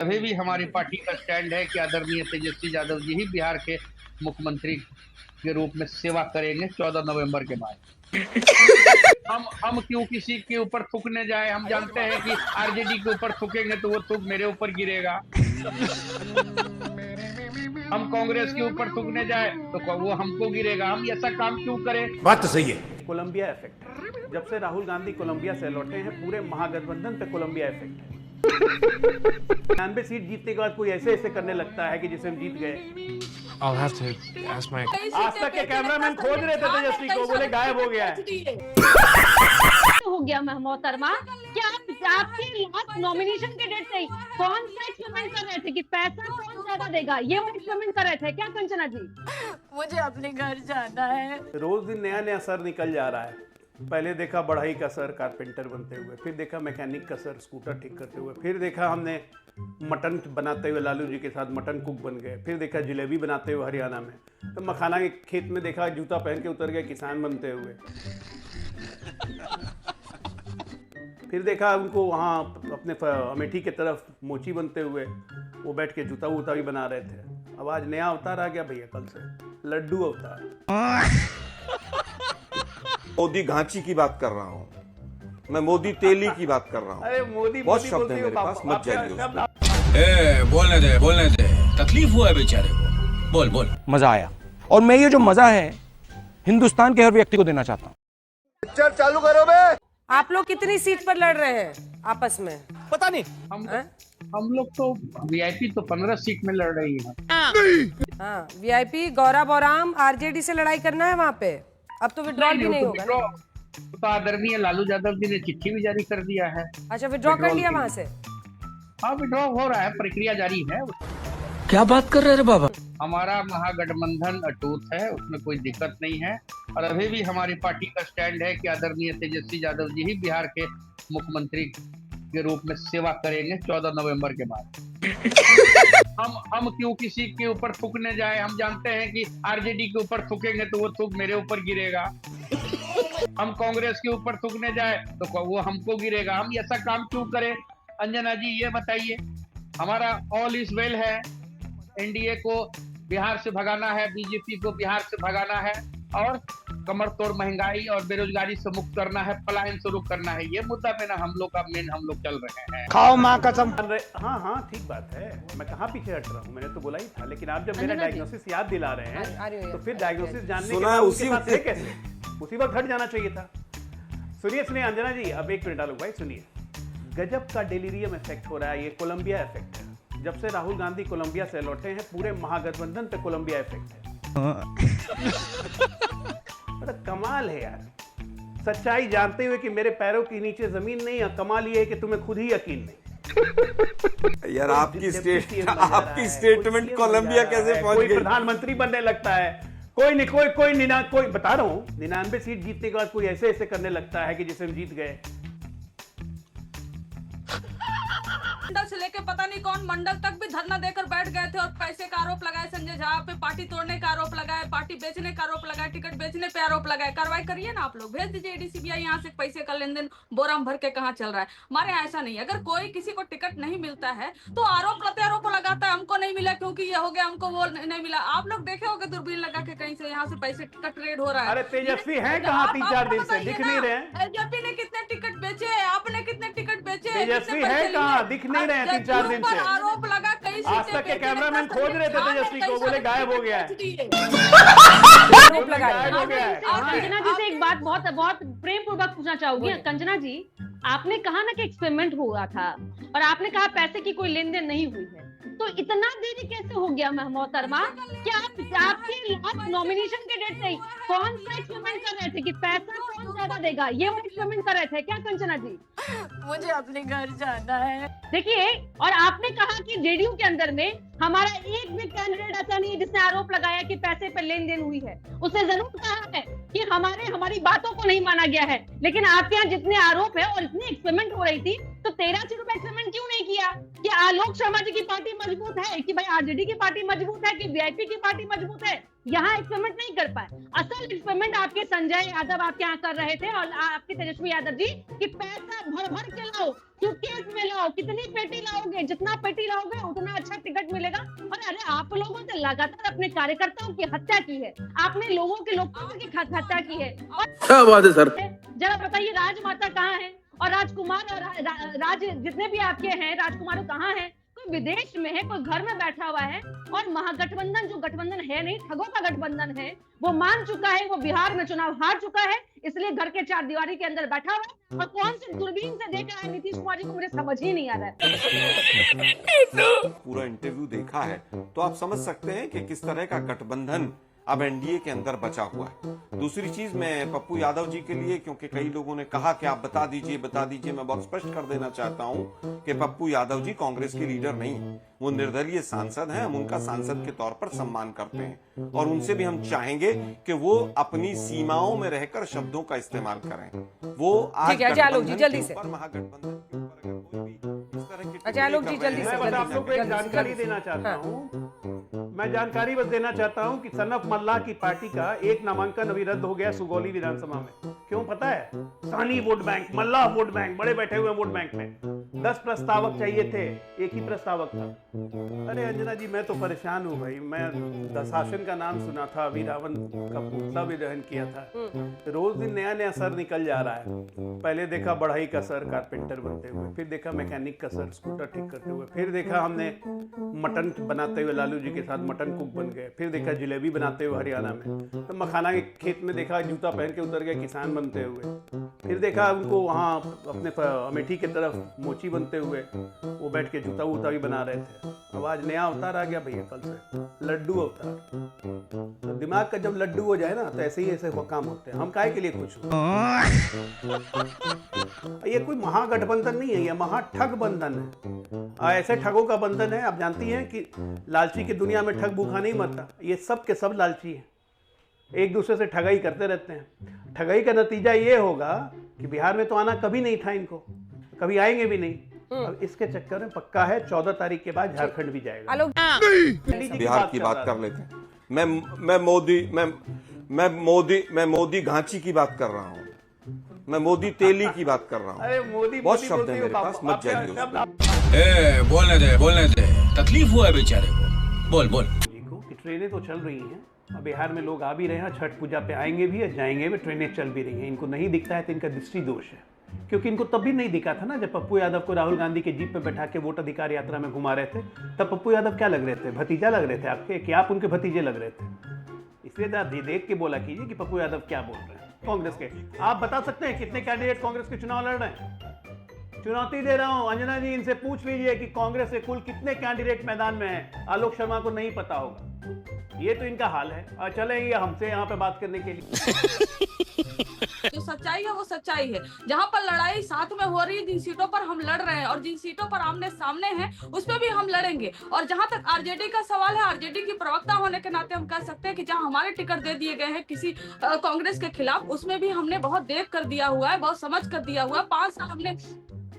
अभी भी हमारी पार्टी का स्टैंड है कि आदरणीय तेजस्वी यादव जी ही बिहार के मुख्यमंत्री के रूप में सेवा करेंगे 14 नवंबर के बाद। हम क्यों किसी के ऊपर थूकने जाए। हम जानते हैं कि आरजेडी के ऊपर थूकेंगे तो वो थूक मेरे ऊपर गिरेगा। हम कांग्रेस के ऊपर थूकने जाए तो वो हमको गिरेगा। हम ऐसा काम क्यों करें। बात तो सही है। Colombia effect. जब से राहुल गांधी कोलंबिया से लौटे हैं, पूरे महागठबंधन पे कोलंबिया इफेक्ट है। 99 सीट जीतने के बाद कोई ऐसे ऐसे करने लगता है कि जिसे हम जीत गए। I'll have to ask my... आज तक के कैमरामैन खोज रहे थे तेजस्वी को, बोले गायब हो गया है। हो गया मोहतरमा, क्या आपके लास्ट नॉमिनेशन के डेट से कौन सा एक्सपेरिमेंट कर रहे थे कि पैसा कौन ज्यादा देगा, ये वो एक्सपेरिमेंट कर रहे थे क्या कंचना जी? मुझे अपने घर जाना है। रोज दिन नया नया सर निकल जा रहा है। पहले देखा बढ़ई का सर कारपेंटर बनते हुए, फिर देखा मैकेनिक का सर स्कूटर ठीक करते हुए, फिर देखा हमने मटन बनाते हुए लालू जी के साथ मटन कुक बन गए, फिर देखा जलेबी बनाते हुए हरियाणा में, तो मखाना के खेत में देखा जूता पहन के उतर गए किसान बनते हुए, फिर देखा उनको वहाँ अपने अमेठी के तरफ मोची बनते हुए वो बैठ के जूता वूता भी बना रहे थे। अब आज नया अवतार आ गया भैया, कल से लड्डू अवतार। मोदी घांची की बात कर रहा हूँ मैं, मोदी तेली की बात कर रहा हूँ। अरे मोदी बहुत शब्द है मेरे पास, मत ए, बोलने दे, तकलीफ हुआ है बेचारे को। बोल बोल। मजा आया, और मैं ये जो मजा है हिंदुस्तान के हर व्यक्ति को देना चाहता हूँ। पिक्चर चालू करो बे। आप लोग कितनी सीट पर लड़ रहे हैं आपस में? पता नहीं, हम लोग तो वीआईपी तो 15 सीट में लड़ रही है। हाँ, वीआईपी गौरा बौराम आरजेडी से लड़ाई करना है वहाँ पे। अब तो विड्रॉल भी नहीं होगा। तो आदरणीय लालू यादव जी ने चिट्ठी भी जारी कर दिया है। अच्छा, विड्रॉ कर लिया वहाँ से? हाँ, विड्रॉ हो रहा है, प्रक्रिया जारी है। क्या बात कर रहे हैं बाबा? हमारा महागठबंधन अटूट है, उसमें कोई दिक्कत नहीं है। और अभी भी हमारी पार्टी का स्टैंड है कि आदरणीय तेजस्वी यादव जी ही बिहार के मुख्यमंत्री के रूप में सेवा करेंगे 14 नवंबर के बाद। हम क्यों किसी के ऊपर थूकने जाए। हम जानते हैं कि आरजेडी के ऊपर थूकेंगे तो वो थूक मेरे ऊपर गिरेगा। हम कांग्रेस के ऊपर थूकने जाए तो वो हमको गिरेगा। हम ऐसा काम क्यों करें। अंजना जी ये बताइए, हमारा ऑल इज वेल है। एनडीए को बिहार से भगाना है, बीजेपी को बिहार से भगाना है, और कमर तोड़ महंगाई और बेरोजगारी से मुक्त करना है, पलायन शुरू करना है। ये मुद्दा पे ना हम लोग चल रहे हैं। खाओ माँ कसम। हाँ ठीक बात है, मैं कहाँ पीछे हट रहा हूँ, मैंने तो बोला ही था। लेकिन आप जब मेरा डायग्नोसिस याद दिला रहे हैं तो फिर डायग्नोसिस जानने के बाद उसके बाद कैसे उसी वक्त हट जाना चाहिए था। सुनिए अंजना जी, अब एक मिनट आलोक भाई सुनिए। गजब का डेलीरियम इफेक्ट हो रहा है, ये कोलंबिया इफेक्ट है। जब से राहुल गांधी कोलंबिया से लौटे हैं, पूरे महागठबंधन पे कोलंबिया इफेक्ट है। बड़ा कमाल है यार, सच्चाई जानते हुए कि मेरे पैरों के नीचे जमीन नहीं है। कमाल ये है कि तुम्हें खुद ही यकीन नहीं। यार आपकी स्टेटमेंट कोलंबिया कैसे पहुंच गई? कोई प्रधानमंत्री बनने लगता है, कोई बता रहा हूँ 99 सीट जीतने के बाद कोई ऐसे ऐसे करने लगता है कि जिसे हम जीत गए। मंडल से लेके पता नहीं कौन मंडल तक भी धरना देकर बैठ गए थे और पैसे का आरोप लगाए संजय झा पे, पार्टी तोड़ने का आरोप लगाए, पार्टी बेचने का आरोप लगाए, टिकट बेचने पे आरोप लगाए। कार्रवाई करिए ना आप लोग, भेज दीजिए एडीसीबीआई। यहाँ से पैसे का लेन देन बोराम भर के कहाँ चल रहा है। हमारे यहाँ ऐसा नहीं है, अगर कोई किसी को टिकट नहीं मिलता है तो आरोप प्रत्यारोप लगाता है, हमको नहीं मिला क्योंकि ये हो गया, हमको वो नहीं मिला। आप लोग देखे होगे दूरबीन लगा के कहीं से यहाँ से पैसे टिकट रेड हो रहा है। अरे तेजस्वी है कहाँ 3-4 दिन से दिख नहीं रहे। एलजेपी ने कितने टिकट बेचे, आपने कितने टिकट बेचे, तेजस्वी है कहाँ दिख नहीं रहे 3-4 दिन से। आरोप लगा कई आज तक के कैमरामैन खोज रहे थे तेजस्वी को, बोले गायब हो गया है। कंचना जी से एक बात बहुत प्रेम पूर्वक पूछना चाहूंगी। कंचना जी, आपने कहा ना कि एक्सपेरिमेंट हुआ था और आपने कहा पैसे की कोई लेन देन नहीं हुई है, तो इतना देरी कैसे हो गया मोहतरमा? क्या आपके लास्ट नॉमिनेशन के डेट से कौन सा एक्सपेरिमेंट कर रहे थे कि पैसा कौन ज्यादा देगा, ये वो एक्सपेरिमेंट कर रहे थे क्या कंचना जी? मुझे अपने घर जाना है। देखिए, और आपने कहा कि जेडीयू के अंदर में हमारा एक भी कैंडिडेट ऐसा नहीं है जिसने आरोप लगाया कि पैसे पर लेन देन हुई है। उसने जरूर कहा है कि हमारी बातों को नहीं माना गया है, लेकिन आपके यहाँ जितने आरोप है और इतनी एक्सपेरिमेंट हो रही थी तो 13 सीटों पर एक्सपेरिमेंट क्यों नहीं किया? कि आलोक शर्मा जी की पार्टी मजबूत है, कि भाई आरजेडी की पार्टी मजबूत है, कि वीआईपी की पार्टी मजबूत है? यहाँ एक्सपेरिमेंट नहीं कर पाए। असल एक्सपेरिमेंट आपके संजय यादव आपके यहाँ कर रहे थे और आपके तेजस्वी यादव जी कि पैसा भर भर के लाओ, सूटकेस में लाओ, कितनी पेटी लाओगे, जितना पेटी लाओगे उतना अच्छा टिकट मिलेगा। और अरे आप लोगों ने लगातार अपने कार्यकर्ताओं की हत्या की है, आपने लोगों के लोकतंत्र की हत्या की है। क्या बात है सर। जरा बताइए राजमाता कहाँ है और राजकुमार और राज जितने भी आपके हैं राजकुमार कहाँ है? कोई विदेश में है, कोई घर में बैठा हुआ है। और महागठबंधन जो गठबंधन है नहीं, ठगों का गठबंधन है, वो मान चुका है, वो बिहार में चुनाव हार चुका है, इसलिए घर के चार दीवारी के अंदर बैठा हुआ है। और कौन सी दूरबीन से देख रहा है नीतीश कुमार जी को, मुझे समझ ही नहीं आ रहा है। पूरा इंटरव्यू देखा है तो आप समझ सकते हैं कि किस तरह का गठबंधन अब एनडीए के अंदर बचा हुआ है। दूसरी चीज मैं पप्पू यादव जी के लिए, क्योंकि कई लोगों ने कहा कि आप बता दीजिए, मैं बहुत स्पष्ट कर देना चाहता हूं कि पप्पू यादव जी कांग्रेस के लीडर नहीं है, वो निर्दलीय सांसद हैं। हम उनका सांसद के तौर पर सम्मान करते हैं और उनसे भी हम चाहेंगे कि वो अपनी सीमाओं में रहकर शब्दों का इस्तेमाल करें। वो आज आलोक जी जल्दी से, महागठबंधन के ऊपर अगर कोई भी इस तरह की अच्छा आलोक जी जल्दी से, मैं आप लोग को एक जानकारी देना चाहता हूँ। मैं जानकारी बस देना चाहता हूं कि सनफ मल्लाह की पार्टी का एक नामांकन अभी रद्द हो गया सुगौली विधानसभा में। क्यों पता है? सानी वोट बैंक, मल्लाह वोट बैंक, बड़े बैठे हुए वोट बैंक में 10 प्रस्तावक चाहिए थे, एक ही प्रस्तावक था। अरे अंजना जी मैं तो परेशान हूँ भाई। मैं दशासन का नाम सुना था, अभी रावण का पुतला भी दहन किया था। रोज दिन नया नया सर निकल जा रहा है। पहले देखा बढ़ई का सर कारपेंटर बनते हुए, फिर देखा मैकेनिक का सर स्कूटर ठीक करते हुए, फिर देखा हमने मटन बनाते हुए लालू जी के साथ मटन कुक बन गए, फिर देखा जलेबी बनाते हुए हरियाणा में, तो मखाना के खेत में देखा जूता पहन के उतर गए किसान बनते हुए, फिर देखा उनको वहाँ अपने अमेठी की तरफ मोची बनते हुए वो बैठ के जूता वूता भी बना रहे थे। अब आज नया अवतार आ गया भैया कल से, लड्डू अवतार। तो दिमाग का जब लड्डू हो जाए ना तो ऐसे ही ऐसे काम होते हैं। हम काहे के लिए खुश हो? ये कोई महागठबंधन नहीं है, ये महाठग बंधन है। ऐसे ठगों का बंधन है। आप जानती हैं कि लालची की दुनिया में ठग भूखा नहीं मरता। ये सब के सब लालची है, एक दूसरे से ठगाई करते रहते हैं। ठगाई का नतीजा ये होगा कि बिहार में तो आना कभी नहीं था इनको, कभी आएंगे भी नहीं। अब इसके चक्कर में पक्का है 14 तारीख के बाद झारखंड भी जाएगा। बिहार की बात कर लेते हैं। मैं मोदी घांची की बात कर रहा हूँ, मैं मोदी तेली की बात कर रहा हूँ। अरे मोदी बहुत शब्द है मेरे पास, मत जाइए। बोलने दे, तकलीफ हुआ है बेचारे को। बोल कि ट्रेनें तो चल रही हैं और बिहार में लोग आ भी रहे हैं, छठ पूजा पे आएंगे भी और जाएंगे भी, ट्रेनें चल भी रही हैं। इनको नहीं दिखता है तो इनका दृष्टि दोष है, क्योंकि इनको तब भी नहीं दिखा था ना जब पप्पू यादव को राहुल गांधी के जीप पे बैठा के वोट अधिकार यात्रा में घुमा रहे थे। तब पप्पू यादव क्या लग रहे थे? भतीजा लग रहे थे आपके, कि आप उनके भतीजे लग रहे थे? इसलिए देख के बोला कीजिए कि पप्पू यादव क्या बोल रहे हैं। कांग्रेस के आप बता सकते हैं कितने कैंडिडेट कांग्रेस के चुनाव लड़ रहे हैं? चुनौती दे रहा हूं अंजना जी, इनसे पूछ लीजिए कि कांग्रेस के कुल कितने कैंडिडेट मैदान में हैं। आलोक शर्मा को नहीं पता होगा। ये तो इनका हाल है। और चलेंगे हमसे यहाँ पे बात करने के लिए। जो सच्चाई है वो सच्चाई है। जहाँ पर लड़ाई साथ में हो रही है, जिन सीटों पर हम लड़ रहे हैं और जिन सीटों पर आमने सामने हैं उस पर भी हम लड़ेंगे। और जहाँ तक आरजेडी का सवाल है, आरजेडी की प्रवक्ता होने के नाते हम कह सकते हैं कि जहाँ हमारे टिकट दे दिए गए हैं किसी कांग्रेस के खिलाफ, उसमें भी हमने बहुत देख कर दिया हुआ है, बहुत समझ कर दिया हुआ है। 5 साल हमने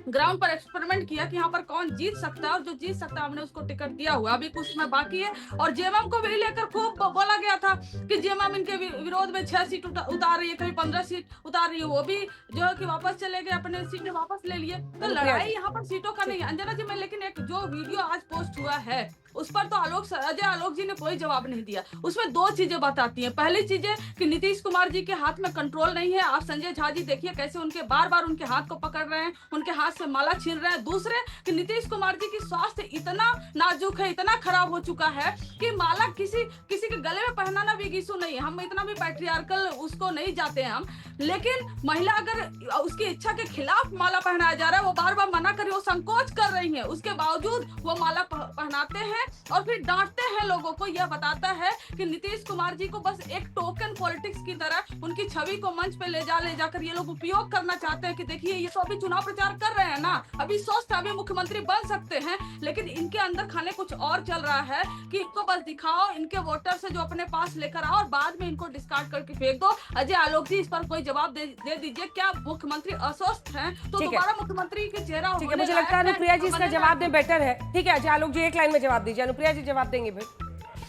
ग्राउंड पर एक्सपेरिमेंट किया कि यहाँ पर कौन जीत सकता है और जो जीत सकता है हमने उसको टिकट दिया हुआ। अभी कुछ समय बाकी है। और जेएमएम को भी लेकर खूब बोला गया था कि जेएमएम इनके विरोध में 6 सीट उतार रही है, कभी 15 सीट उतार रही है। वो भी जो है कि वापस चले गए, अपने सीटें वापस ले लिए। तो लड़ाई यहाँ पर सीटों का नहीं है अंजना जी। मैं लेकिन एक जो वीडियो आज पोस्ट हुआ है उस पर तो अजय आलोक जी ने कोई जवाब नहीं दिया। उसमें 2 चीजें बताती हैं। पहली चीज है कि नीतीश कुमार जी के हाथ में कंट्रोल नहीं है। आप संजय झा जी देखिए कैसे उनके बार उनके हाथ को पकड़ रहे हैं, उनके हाथ से माला छीन रहे हैं। दूसरे कि नीतीश कुमार जी की स्वास्थ्य इतना नाजुक है, इतना खराब हो चुका है कि माला किसी के गले में पहनाना भी इशू नहीं है। हम इतना भी पैट्रियार्कल उसको नहीं जाते हैं हम, लेकिन महिला अगर उसकी इच्छा के खिलाफ माला पहनाया जा रहा है, वो बार मना कर रही है, वो संकोच कर रही है, उसके बावजूद वो माला पहनाते हैं और फिर डांटते हैं लोगों को। यह बताता है कि नीतीश कुमार जी को बस एक टोकन पॉलिटिक्स की तरह उनकी छवि को मंच पे ले जाकर ये लोग उपयोग करना चाहते हैं कि देखिए ये तो अभी चुनाव प्रचार कर रहे हैं ना, अभी स्वस्थ अभी मुख्यमंत्री बन सकते हैं, लेकिन इनके अंदर खाने कुछ और चल रहा है कि इनको बस दिखाओ, इनके वोटर से जो अपने पास लेकर आओ और बाद में इनको डिस्कार्ड करके फेंक दो। अजय आलोक जी इस पर कोई जवाब दे दीजिए। क्या मुख्यमंत्री अस्वस्थ हैं तो दोबारा मुख्यमंत्री के चेहरा मुझे लगता है अनुप्रिया जी इसका जवाब दें बेटर है। ठीक है अजय आलोक जी एक लाइन में जवाब दीजिए। अनुप्रिया जी जवाब देंगे फिर।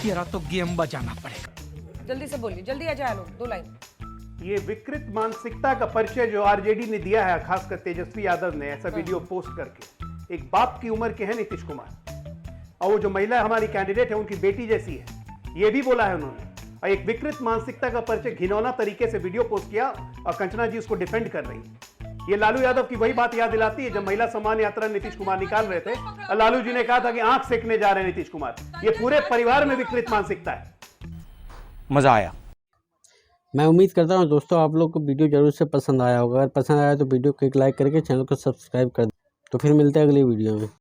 तेरा तो गेम बजाना पड़ेगा। जल्दी से बोलिए, जल्दी आ जाए लोग, 2 लाइन। ये विकृत मानसिकता का परिचय जो आरजेडी ने दिया है, खासकर तेजस्वी यादव ने ऐसा वीडियो पोस्ट करके, एक बाप की उम्र के हैं नीतीश कुमार, और वो जो महिला हमारी कैंडिडेट है उनकी बेटी जैसी है, ये भी बोला है उन्होंने। और एक विकृत मानसिकता का परिचय घिनौना तरीके से वीडियो पोस्ट किया और कंचना जी उसको डिफेंड कर रही है। ये लालू यादव की वही बात याद दिलाती है जब महिला सम्मान यात्रा नीतीश कुमार निकाल रहे थे और लालू जी ने कहा था कि आंख सेकने जा रहे हैं नीतीश कुमार। ये पूरे परिवार में विकृत मानसिकता है। मजा आया। मैं उम्मीद करता हूँ दोस्तों आप लोग को वीडियो जरूर से पसंद आया होगा। अगर पसंद आया तो वीडियो को एक लाइक करके चैनल को सब्सक्राइब कर दें। तो फिर मिलते हैं अगली वीडियो में।